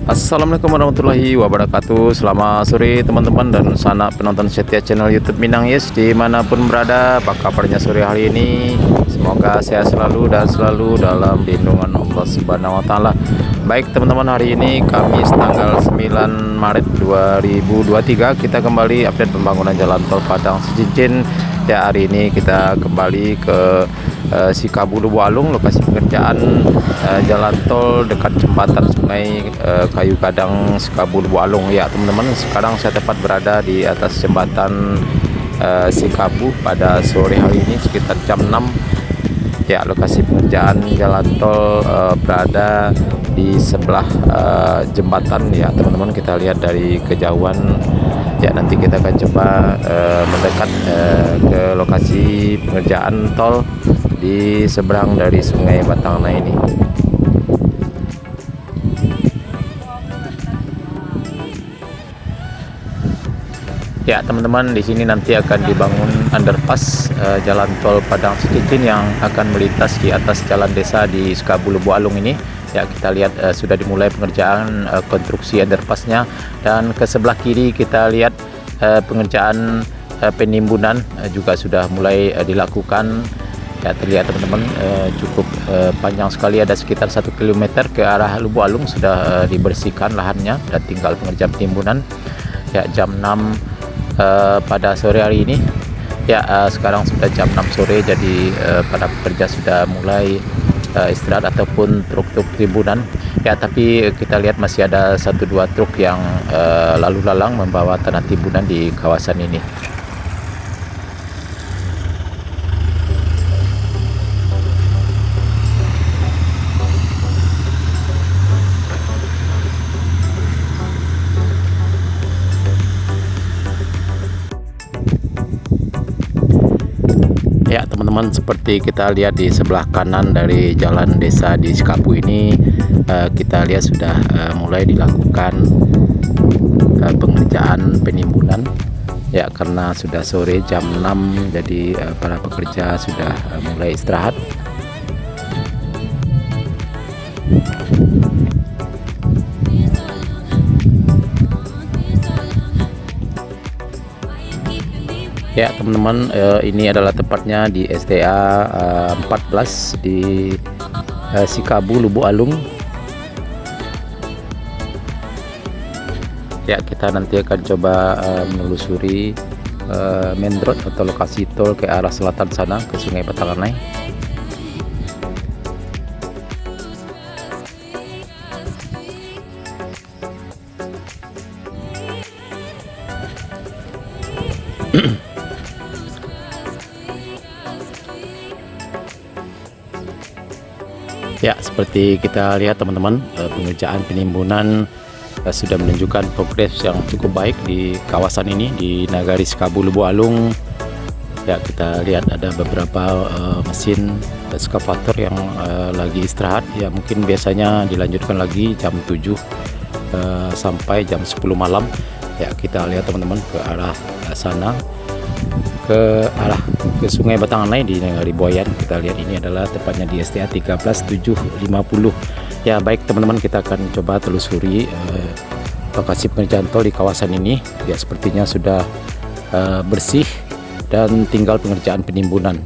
Assalamualaikum warahmatullahi wabarakatuh. Selamat sore teman-teman dan sanak penonton setia channel YouTube Minang Yes dimanapun berada. Apa kabarnya sore hari ini? Semoga sehat selalu dan selalu dalam lindungan Allah Subhanahu wa Ta'ala. Baik teman-teman, hari ini Kamis tanggal 9 Maret 2023 kita kembali update pembangunan jalan tol Padang Secincin. Ya, hari ini kita kembali ke Sikabu Lubuk Alung, lokasi pekerjaan jalan tol dekat jembatan Sungai Kayu Gadang Sikabu Lubuk Alung. Ya teman-teman, sekarang saya tepat berada di atas jembatan Sikabu pada sore hari ini sekitar jam 6. Ya, lokasi pengerjaan jalan tol berada di sebelah jembatan. Ya teman-teman, kita lihat dari kejauhan. Ya, nanti kita akan coba mendekat ke lokasi pengerjaan tol di seberang dari Sungai Batangna ini. Ya teman-teman, di sini nanti akan dibangun underpass jalan tol Padang Secincin yang akan melintas di atas jalan desa di Sikabu Lubuk Alung ini. Ya, kita lihat sudah dimulai pengerjaan konstruksi underpassnya, dan ke sebelah kiri kita lihat pengerjaan penimbunan juga sudah mulai dilakukan. Ya, terlihat teman-teman cukup panjang sekali, ada sekitar 1 km ke arah Lubuk Alung sudah dibersihkan lahannya dan tinggal pengerjaan penimbunan. Ya, jam 6 pada sore hari ini. Ya, sekarang sudah jam 6 sore, jadi para pekerja sudah mulai istirahat ataupun truk-truk timbunan. Ya, tapi kita lihat masih ada 1-2 truk yang lalu lalang membawa tanah timbunan di kawasan ini. Ya teman-teman, seperti kita lihat di sebelah kanan dari jalan desa di Sikabu ini, kita lihat sudah mulai dilakukan pengerjaan penimbunan. Ya, karena sudah sore jam 6, jadi para pekerja sudah mulai istirahat. Ya teman-teman, ini adalah tepatnya di STA 14 di Sikabu Lubuk Alung. Ya, kita nanti akan coba menelusuri main road atau lokasi tol ke arah selatan sana ke Sungai Batangna. Ya, seperti kita lihat teman-teman, pengerjaan penimbunan sudah menunjukkan progres yang cukup baik di kawasan ini di Nagari Sikabu Lubuk Alung. Ya, kita lihat ada beberapa mesin ekskavator yang lagi istirahat. Ya, mungkin biasanya dilanjutkan lagi jam 7 sampai jam 10 malam. Ya, kita lihat teman-teman ke arah sana, ke Sungai Batangna di Nagari Boyan. Kita lihat ini adalah tepatnya di STA 13750. Ya, baik teman-teman, kita akan coba telusuri lokasi pengerjaan tol di kawasan ini. Ya, sepertinya sudah bersih dan tinggal pengerjaan penimbunan.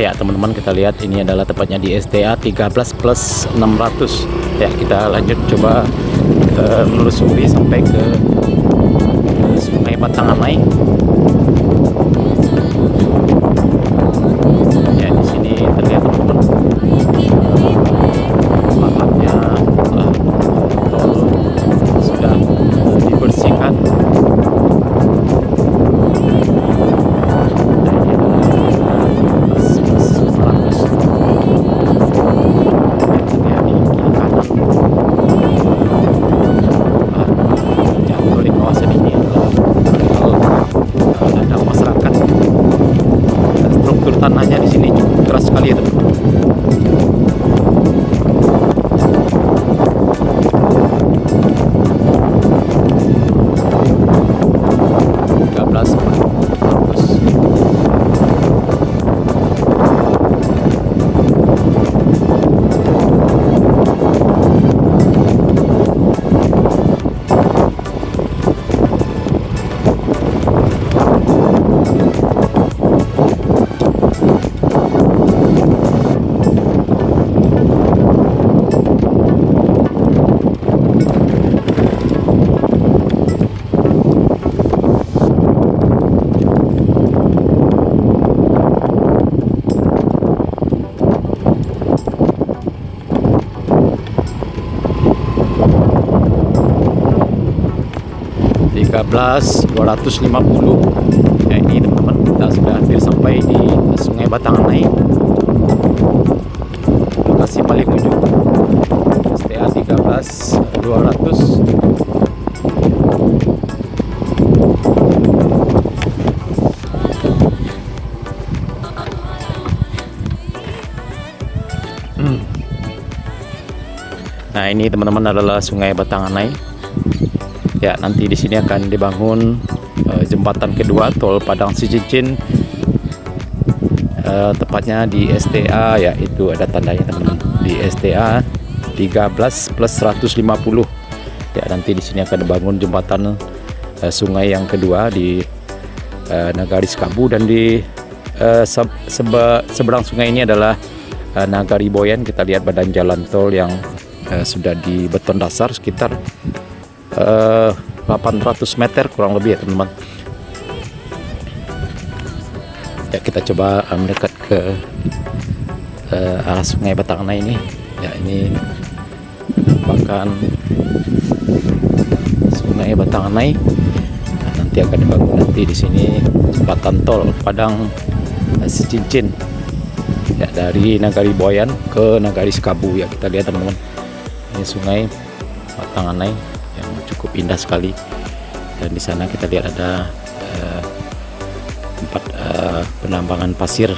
Ya teman-teman, kita lihat ini adalah tepatnya di STA 13 plus 600. Ya kita lanjut coba menelusuri sampai ke Sungai Batanganai. Ya di sini terlihat teman-teman lapaknya tol sudah dibersihkan. Tanahnya di sini cukup keras sekali ya teman-teman. Belas 250. Ya ini teman-teman, kita sudah hampir sampai di Sungai Batanganai, lokasi paling ujung STA 13 200. Nah ini teman-teman adalah Sungai Batanganai. Ya nanti di sini akan dibangun jembatan kedua tol Padang Cicicin, tepatnya di STA, yaitu ada tandanya teman-teman, di STA 13 plus 150. Ya nanti di sini akan dibangun jembatan sungai yang kedua di Nagari Sekabu, dan di seberang sungai ini adalah Nagari Boyan. Kita lihat badan jalan tol yang sudah di beton dasar sekitar 800 meter kurang lebih ya teman-teman. Ya kita coba mendekat ke arah Sungai Batanganai ini. Ya ini merupakan Sungai Batanganai. Nah, nanti akan dibangun nanti di sini jembatan tol Padang Cicicin. Ya dari Nagari Boyan ke Nagari Sekabu. Ya kita lihat teman-teman, ini Sungai Batanganai yang cukup indah sekali, dan di sana kita lihat ada tempat penambangan pasir.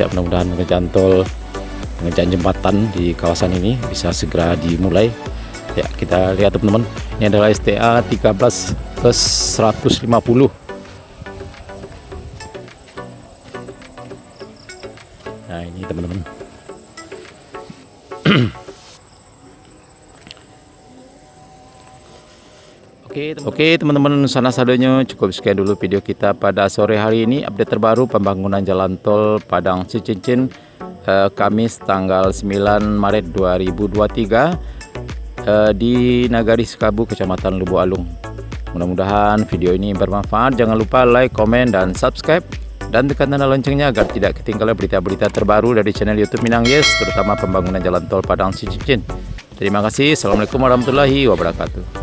Ya mudah-mudahan pengerjaan jembatan di kawasan ini bisa segera dimulai. Ya kita lihat teman-teman, ini adalah STA 13 plus 150. Nah ini teman-teman. Oke teman-teman, sana sadanya cukup sekian dulu video kita pada sore hari ini. Update terbaru pembangunan jalan tol Padang Cicicin Kamis tanggal 9 Maret 2023 di Nagari Sekabu, Kecamatan Lubuk Alung. Mudah-mudahan video ini bermanfaat. Jangan lupa like, komen, dan subscribe, dan tekan tanda loncengnya agar tidak ketinggalan berita-berita terbaru dari channel YouTube Minang Yes, terutama pembangunan jalan tol Padang Cicicin. Terima kasih. Assalamualaikum warahmatullahi wabarakatuh.